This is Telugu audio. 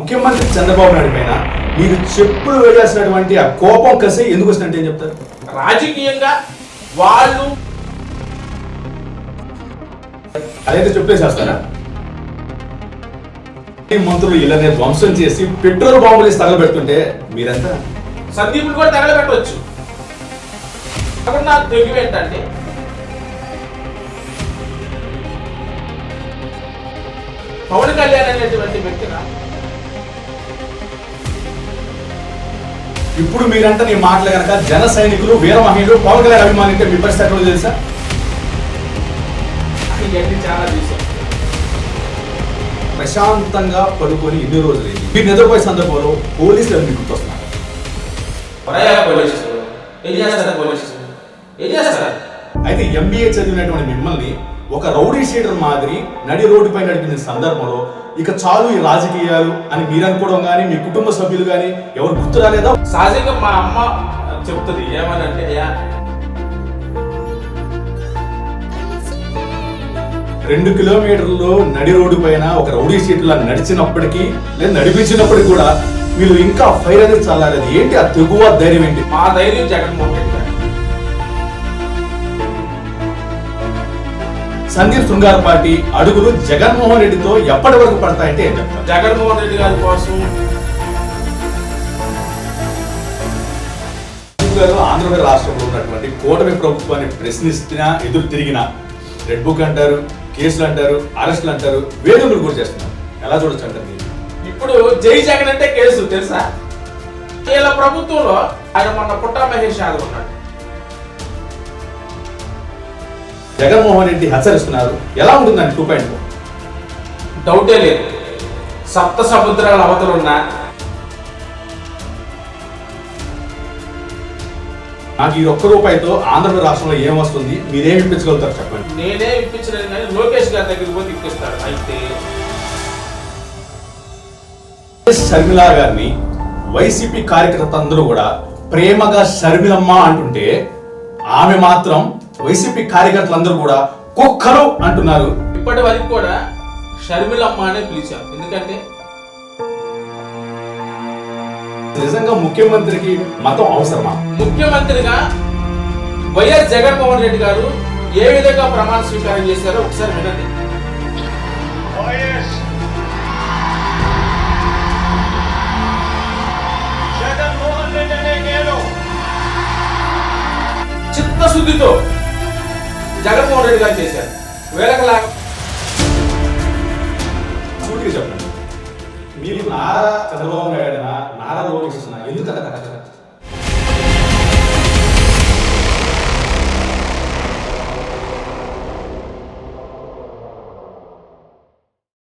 ముఖ్యమంత్రి చంద్రబాబు నాయుడు పైన మీరు చెప్పులు వేయాల్సినటువంటి ఆ కోపం కసి ఎందుకు వస్తుందంటే ఏం చెప్తారు? రాజకీయంగా వాళ్ళు అదైతే చెప్పేసేస్తారా? మంత్రులు ఇలానే ధ్వంసం చేసి పెట్రోల్ బాంబులు వేసి తగలబెడుతుంటే మీరంతా సందీపులు కూడా తగలబెట్టవచ్చు. అప్పుడు నాకు తెగువ ఏంటంటే పవన్ కళ్యాణ్ అనేటువంటి వ్యక్తిన ఇప్పుడు మీరంతా నీ మాటలు కనుక జన సైనికులు వీర మహిళలు పవన్ కళ్యాణ్ అభిమానింటే మీ పరిస్థితి ఎక్కడో తెలుసా? ఇవన్నీ చాలా చూసాం. ప్రశాంతంగా పడుకొని ఎన్ని రోజులు మీరు నిద్రపోయే సందర్భంలో పోలీసులు మీకు గుర్తొస్తున్నారు. పోలీసులు ఏం చేస్తారు? పోలీసులు ఏం చేస్తారు? అయితే ఎంబీఏ చదివినటువంటి మిమ్మల్ని ఒక రౌడీ షీటర్ మాదిరి నడి రోడ్డుపై నడిపిన సందర్భంలో ఇక చాలు ఈ రాజకీయాలు అని మీరు అనుకోవడం కానీ మీ కుటుంబ సభ్యులు కానీ ఎవరు గుర్తు రాలేదా? సహజంగా మా అమ్మ చెప్తుంది ఏమనంటే, అయ్యా 2 కిలోమీటర్లు నడి రోడ్డు పైన ఒక రౌడీ షీట్లా నడిచినప్పటికీ లేదా నడిపించినప్పటికీ కూడా వీళ్ళు ఇంకా ఫైర్ అనేది చల్లారది ఏంటి? ఆ తెగువ ధైర్యం ఏంటి? మా ధైర్యం జగన్మోహన్ రెడ్డి గారు. సందీప్ శృంగార్ పార్టీ అడుగులు జగన్మోహన్ రెడ్డితో ఎప్పటి వరకు పడతాయంటే ఏం చెప్తారు? జగన్మోహన్ రెడ్డి గారి కోసం ఆంధ్రప్రదేశ్ రాష్ట్రంలో ఉన్నటువంటి కూటమి ప్రభుత్వాన్ని ప్రశ్నిస్తున్నా ఎదురు తిరిగినా రెడ్ బుక్ అంటారు, కేసులు అంటారు, అరెస్టులు అంటారు, వేధింపులు కూడా చేస్తున్నారు. ఎలా చూడొచ్చు అంటారు? ఇప్పుడు జై జగన్ అంటే కేసు తెలుసా? వీళ్ళ ప్రభుత్వంలో ఆయన మొన్న పుట్టా మహేష్ యాదవ్ ఉన్నాడు. జగన్మోహన్ రెడ్డి హెచ్చరిస్తున్నారు. ఎలా ఉంటుందండి 2.0? డౌటే లేదు. సప్త సముద్రాల అవతలున్నా నాకు ఈ ₹1 ఆంధ్రప్రదేశ్ రాష్ట్రంలో ఏం వస్తుంది, మీరేం ఇప్పించగలుగుతారు చెప్పండి. నేనే ఇప్పించలేదు కానీ లోకేష్ గారి దగ్గరికి పోతే ఇప్పిస్తాడు. అయితే షర్మిల గారిని వైసీపీ కార్యకర్త అందరూ కూడా ప్రేమగా షర్మిలమ్మ అంటుంటే ఆమె మాత్రం వైసీపీ కార్యకర్తలందరూ కూడా కుక్కలు అంటున్నారు. ఇప్పటి వరకు కూడా షర్మిలమ్మ అనే పిలిచాం. ఎందుకంటే నిజంగా ముఖ్యమంత్రికి మతం అవసరమా? ముఖ్యమంత్రిగా వైఎస్ జగన్మోహన్ రెడ్డి గారు ఏ విధంగా ప్రమాణ స్వీకారం చేశారో ఒకసారి వినండి. చిత్తశుద్ధితో జగన్మోహన్ రెడ్డి గారు చేశారు. వేలకలాగా చెప్పండి, మీరు నారా చంద్రబాబు నాయుడు నారా లోకేష్ ఎందుకు